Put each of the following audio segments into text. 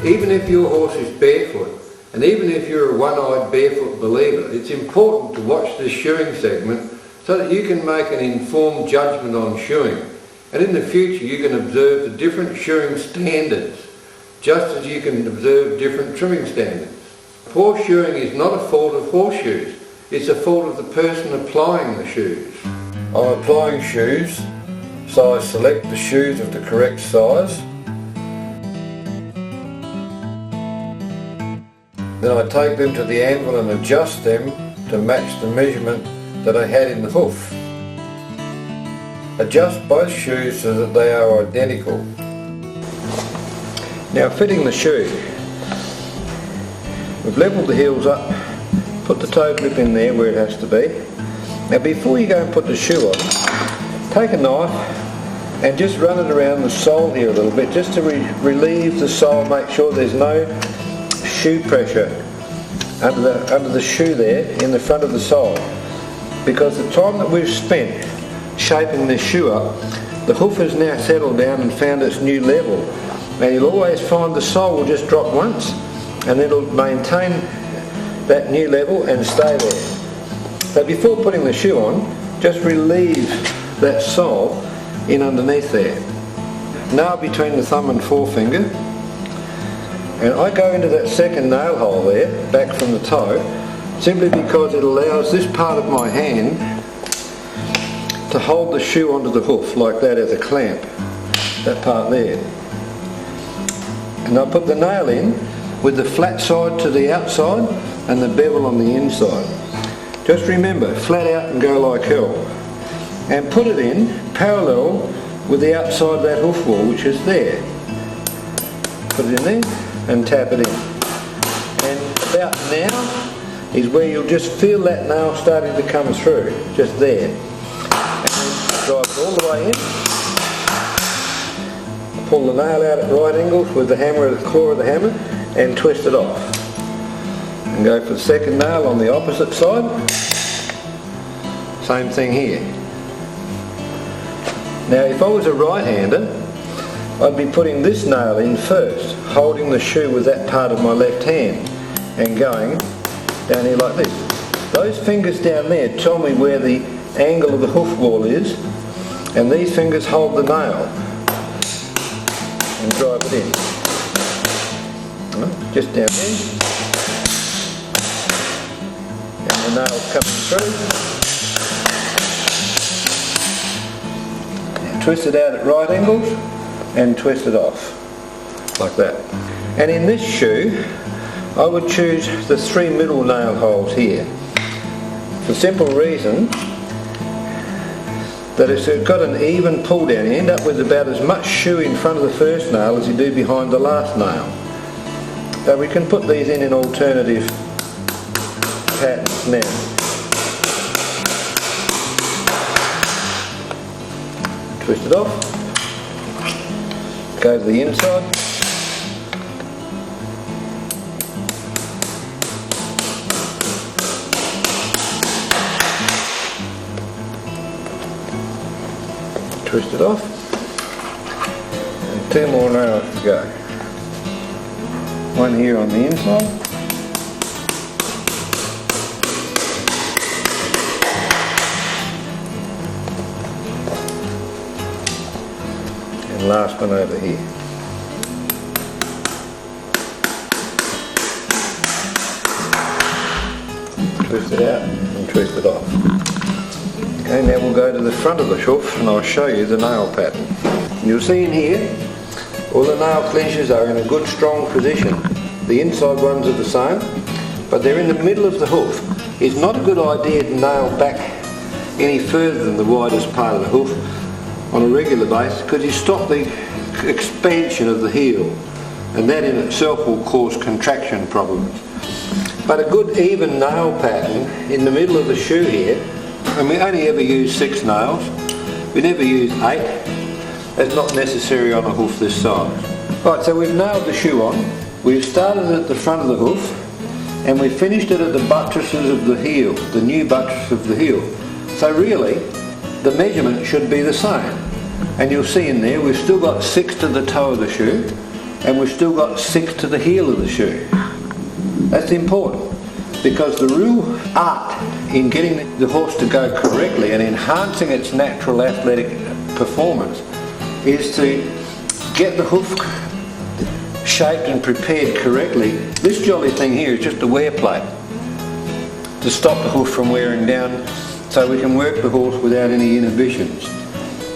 even if your horse is barefoot, and even if you're a one-eyed barefoot believer, it's important to watch this shoeing segment so that you can make an informed judgment on shoeing. And in the future you can observe the different shoeing standards, just as you can observe different trimming standards. Poor shoeing is not a fault of horseshoes, it's a fault of the person applying the shoes. I'm applying shoes, so I select the shoes of the correct size. Then I take them to the anvil and adjust them to match the measurement that I had in the hoof. Adjust both shoes so that they are identical. Now fitting the shoe. We've levelled the heels up, put the toe clip in there where it has to be. Now before you go and put the shoe on, take a knife and just run it around the sole here a little bit, just to relieve the sole, make sure there's no shoe pressure under the shoe there in the front of the sole, because the time that we've spent shaping this shoe up, the hoof has now settled down and found its new level. Now you'll always find the sole will just drop once and it'll maintain that new level and stay there. So before putting the shoe on, just relieve that sole in underneath there. Nail between the thumb and forefinger, and I go into that second nail hole there, back from the toe, simply because it allows this part of my hand to hold the shoe onto the hoof like that as a clamp, that part there. And I'll put the nail in with the flat side to the outside and the bevel on the inside. Just remember, flat out and go like hell. And put it in parallel with the outside of that hoof wall, which is there. Put it in there and tap it in. And about now is where you'll just feel that nail starting to come through, just there. And then drive it all the way in. Pull the nail out at right angles with the hammer at the claw of the hammer and twist it off. And go for the second nail on the opposite side. Same thing here. Now if I was a right-hander, I'd be putting this nail in first, holding the shoe with that part of my left hand and going down here like this. Those fingers down there tell me where the angle of the hoof wall is, and these fingers hold the nail and drive it in. Just down there. And the nail's coming through. Twist it out at right angles and twist it off like that. And in this shoe I would choose the 3 middle nail holes here, for the simple reason that it's got an even pull down. You end up with about as much shoe in front of the first nail as you do behind the last nail. So we can put these in alternative patterns now. Twist it off, go to the inside, twist it off, and 2 more nails to go. One here on the inside, and last one over here. Twist it out and twist it off. Okay, now we'll go to the front of the hoof and I'll show you the nail pattern. You'll see in here all the nail clinches are in a good strong position. The inside ones are the same, but they're in the middle of the hoof. It's not a good idea to nail back any further than the widest part of the hoof on a regular basis, because you stop the expansion of the heel, and that in itself will cause contraction problems. But a good even nail pattern in the middle of the shoe here, and we only ever use 6 nails, we never use 8. That's not necessary on a hoof this size. Right, so we've nailed the shoe on, we've started at the front of the hoof, and we finished it at the buttresses of the heel, the new buttress of the heel. So really, the measurement should be the same. And you'll see in there, we've still got 6 to the toe of the shoe, and we've still got 6 to the heel of the shoe. That's important, because the real art in getting the horse to go correctly and enhancing its natural athletic performance is to get the hoof shaped and prepared correctly. This jolly thing here is just a wear plate to stop the hoof from wearing down, so we can work the horse without any inhibitions.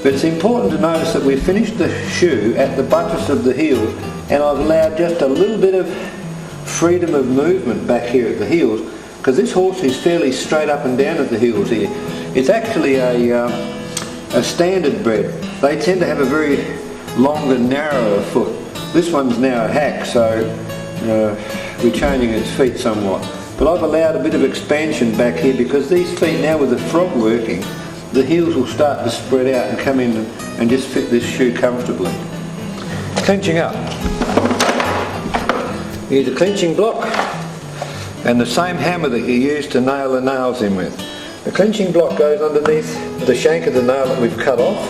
But it's important to notice that we've finished the shoe at the buttress of the heels, and I've allowed just a little bit of freedom of movement back here at the heels, because this horse is fairly straight up and down at the heels here. It's actually a standard bred. They tend to have a very longer, narrower foot. This one's now a hack, so we're changing its feet somewhat. But I've allowed a bit of expansion back here, because these feet now, with the frog working, the heels will start to spread out and come in and just fit this shoe comfortably. Clinching up. Here's a clinching block and the same hammer that you use to nail the nails in with. The clinching block goes underneath the shank of the nail that we've cut off,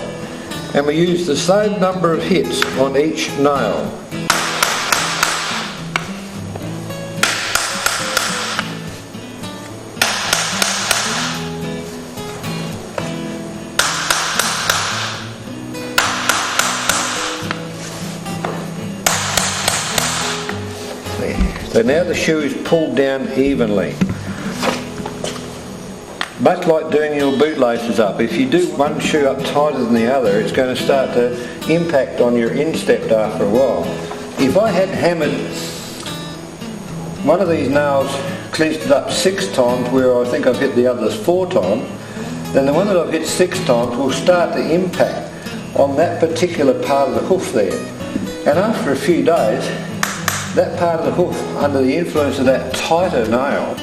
and we use the same number of hits on each nail. So now the shoe is pulled down evenly. Much like doing your bootlaces up, if you do one shoe up tighter than the other, it's going to start to impact on your instep after a while. If I had hammered one of these nails, clinched it up 6 times, where I think I've hit the others 4 times, then the one that I've hit 6 times will start to impact on that particular part of the hoof there. And after a few days, that part of the hoof, under the influence of that tighter nail,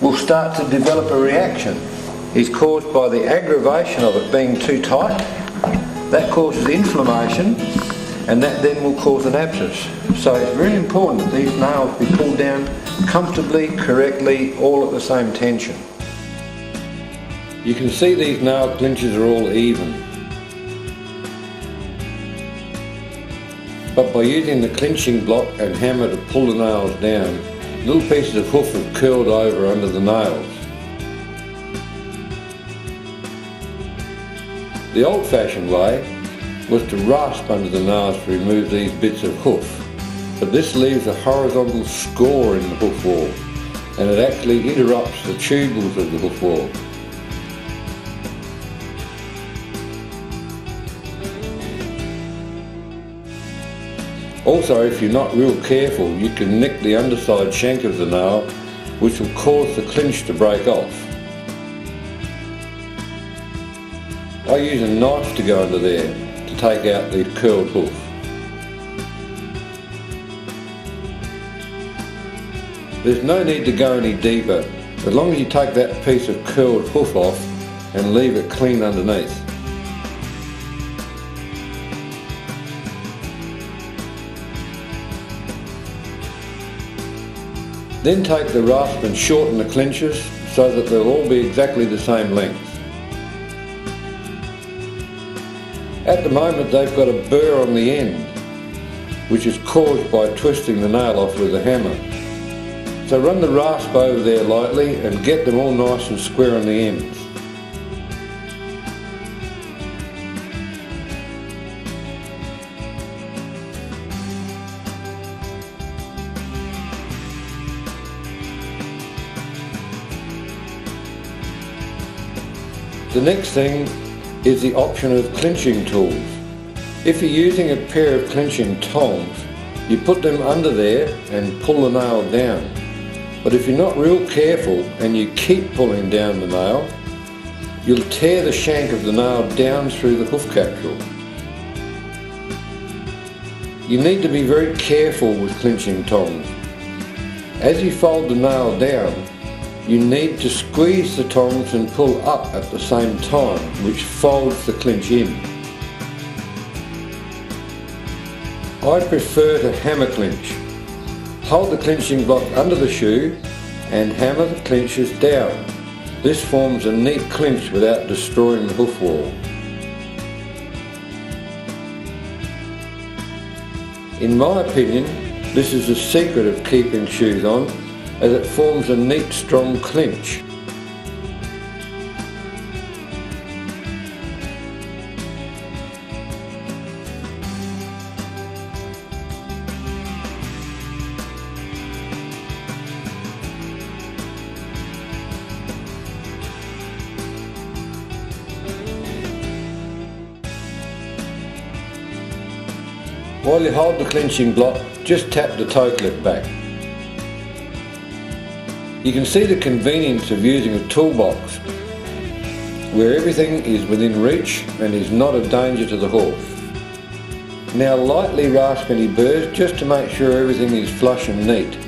will start to develop a reaction. It's caused by the aggravation of it being too tight. That causes inflammation, and that then will cause an abscess. So it's very important that these nails be pulled down comfortably, correctly, all at the same tension. You can see these nail clinches are all even. But by using the clinching block and hammer to pull the nails down, little pieces of hoof have curled over under the nails. The old-fashioned way was to rasp under the nails to remove these bits of hoof, but this leaves a horizontal score in the hoof wall, and it actually interrupts the tubules of the hoof wall. Also, if you're not real careful, you can nick the underside shank of the nail, which will cause the clinch to break off. I use a knife to go under there to take out the curled hoof. There's no need to go any deeper, as long as you take that piece of curled hoof off and leave it clean underneath. Then take the rasp and shorten the clinches so that they'll all be exactly the same length. At the moment they've got a burr on the end, which is caused by twisting the nail off with a hammer. So run the rasp over there lightly and get them all nice and square on the ends. The next thing is the option of clinching tools. If you're using a pair of clinching tongs, you put them under there and pull the nail down. But if you're not real careful and you keep pulling down the nail, you'll tear the shank of the nail down through the hoof capsule. You need to be very careful with clinching tongs. As you fold the nail down, you need to squeeze the tongs and pull up at the same time, which folds the clinch in. I prefer to hammer clinch. Hold the clinching block under the shoe and hammer the clinches down. This forms a neat clinch without destroying the hoof wall. In my opinion, this is the secret of keeping shoes on, as it forms a neat strong clinch. While you hold the clinching block, just tap the toe clip back. You can see the convenience of using a toolbox where everything is within reach and is not a danger to the hoof. Now lightly rasp any burrs just to make sure everything is flush and neat.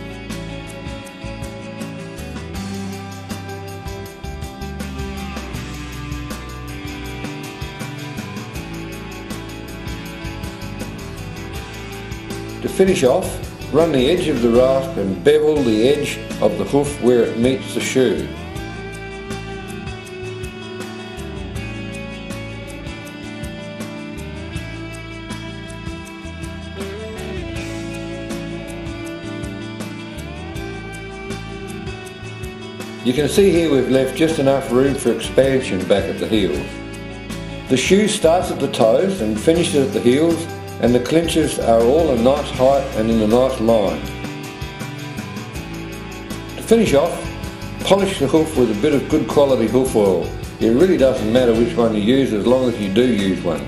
To finish off, run the edge of the rasp and bevel the edge of the hoof where it meets the shoe. You can see here we've left just enough room for expansion back at the heels. The shoe starts at the toes and finishes at the heels, and the clinches are all a nice height and in a nice line. To finish off, polish the hoof with a bit of good quality hoof oil. It really doesn't matter which one you use as long as you do use one.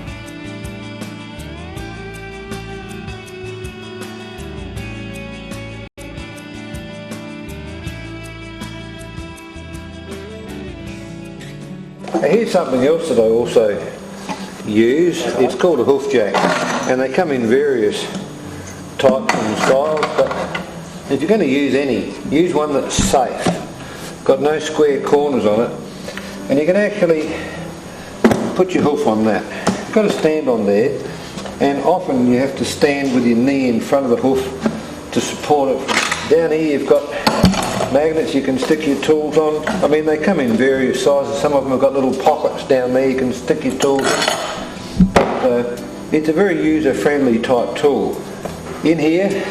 Now here's something else that I also use. It's called a hoof jack, and they come in various types and styles, but if you're going to use any, use one that's safe, got no square corners on it, and you can actually put your hoof on that. You've got to stand on there, and often you have to stand with your knee in front of the hoof to support it. Down here you've got magnets you can stick your tools on. I mean, they come in various sizes. Some of them have got little pockets down there you can stick your tools in. But it's a very user-friendly type tool. In here,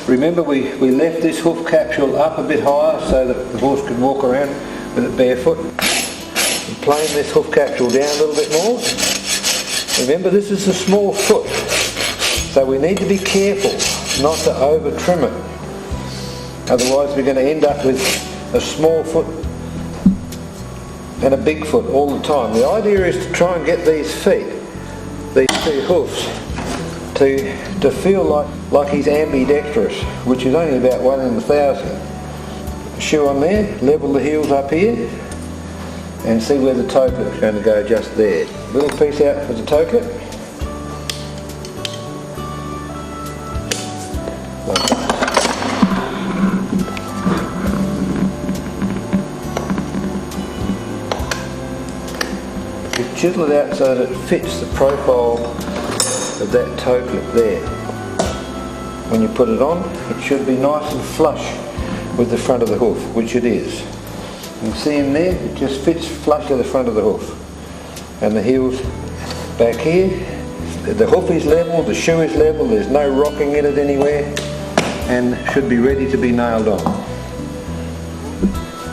remember we left this hoof capsule up a bit higher so that the horse could walk around with it barefoot. And plane this hoof capsule down a little bit more. Remember, this is a small foot, so we need to be careful not to over trim it. Otherwise we're going to end up with a small foot and a big foot all the time. The idea is to try and get these feet, these two hoofs, to feel like he's ambidextrous, which is only about 1 in 1,000. Shoe on there, level the heels up here, and see where the toe clip is going to go just there. Little piece out for the toe clip. Like that. Chisel it out so that it fits the profile of that toe clip there. When you put it on, it should be nice and flush with the front of the hoof, which it is. You can see in there, it just fits flush to the front of the hoof. And the heels back here, the hoof is level, the shoe is level, there's no rocking in it anywhere, and should be ready to be nailed on.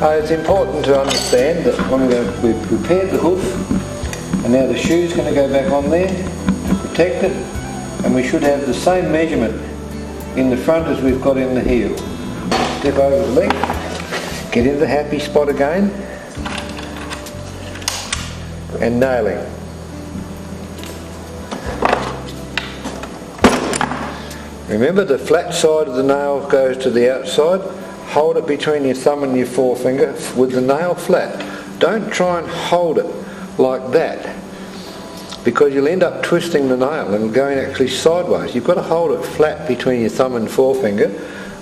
It's important to understand that we've prepared the hoof, and now the shoe's going to go back on there to protect it, and we should have the same measurement in the front as we've got in the heel. Step over the leg, get in the happy spot again, and nailing. Remember, the flat side of the nail goes to the outside. Hold it between your thumb and your forefinger with the nail flat. Don't try and hold it like that, because you'll end up twisting the nail and going actually sideways. You've got to hold it flat between your thumb and forefinger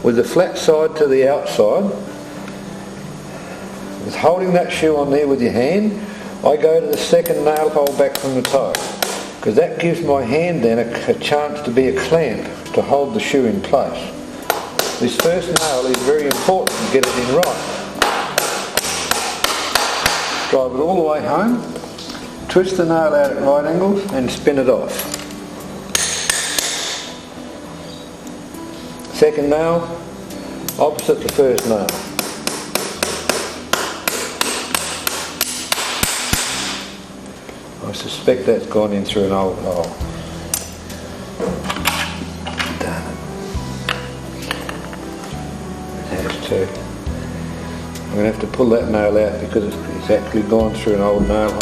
with the flat side to the outside. With holding that shoe on there with your hand, I go to the second nail hole back from the toe, because that gives my hand then a chance to be a clamp to hold the shoe in place. This first nail is very important to get it in right. Drive it all the way home, twist the nail out at right angles and spin it off. second nail opposite the first nail. I suspect that's gone in through an old hole. Darn it. It has too. I'm going to have to pull that nail out because it's actually gone through an old nail hole.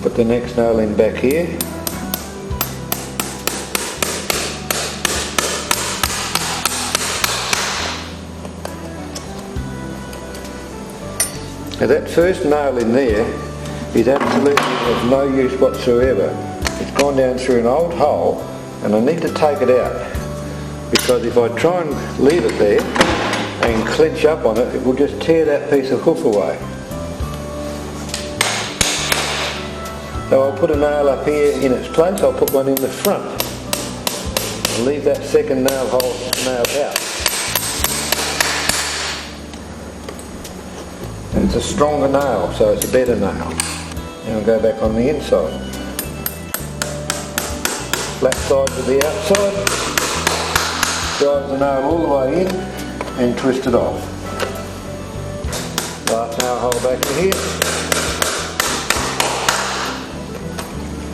Put the next nail in back here. Now that first nail in there is absolutely of no use whatsoever. It's gone down through an old hole and I need to take it out, because if I try and leave it there and clinch up on it, it will just tear that piece of hoof away. So I'll put a nail up here in its place, I'll put one in the front and leave that second nail out. And it's a stronger nail, so it's a better nail. Now I'll go back on the inside. Flat side to the outside, drive the nail all the way in and twist it off. Last nail hole back to here,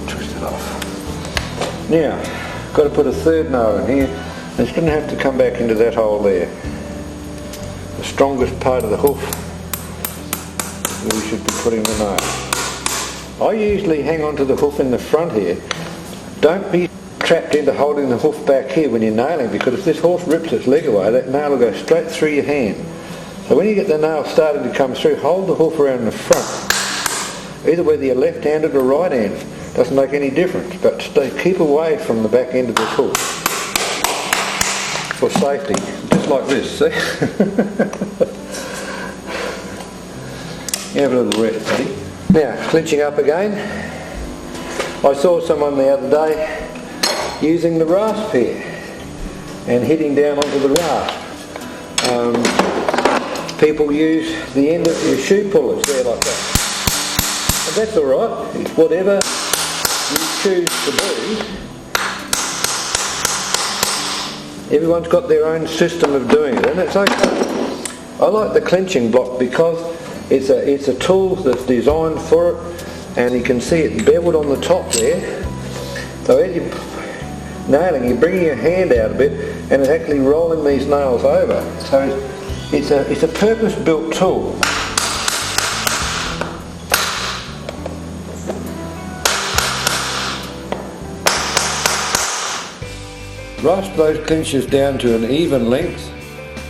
twist it off. Now, got to put a third nail in here. It's going to have to come back into that hole there. The strongest part of the hoof where we should be putting the nail. I usually hang on to the hoof in the front here. Don't be trapped into holding the hoof back here when you're nailing, because if this horse rips its leg away, that nail will go straight through your hand. So when you get the nail starting to come through, hold the hoof around the front. Either whether you're left-handed or right-handed, doesn't make any difference, but keep away from the back end of this hoof for safety, just like this, see? You have a little rest, buddy. Now, clinching up again. I saw someone the other day using the rasp here and hitting down onto the rasp. People use the end of your shoe pullers there like that. But that's alright, it's whatever you choose to do. Everyone's got their own system of doing it, and it's okay. I like the clinching block because it's a tool that's designed for it, and you can see it beveled on the top there. So as you're nailing, you're bringing your hand out a bit and it's actually rolling these nails over. So it's a purpose-built tool. Rasp those clinches down to an even length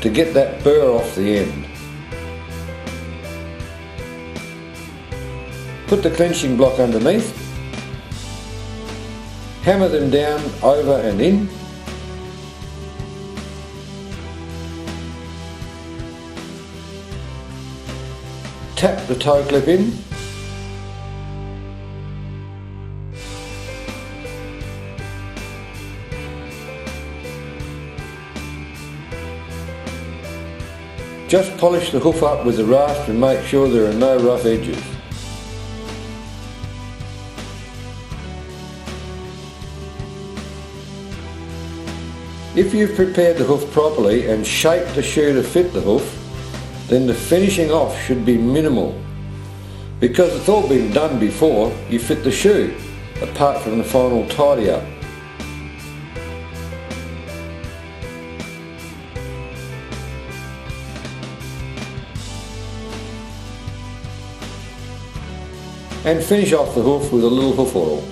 to get that burr off the end. Put the clinching block underneath, hammer them down, over and in. Tap the toe clip in. Just polish the hoof up with the rasp and make sure there are no rough edges. If you've prepared the hoof properly and shaped the shoe to fit the hoof, then the finishing off should be minimal. Because it's all been done before, you fit the shoe, apart from the final tidy up. And finish off the hoof with a little hoof oil.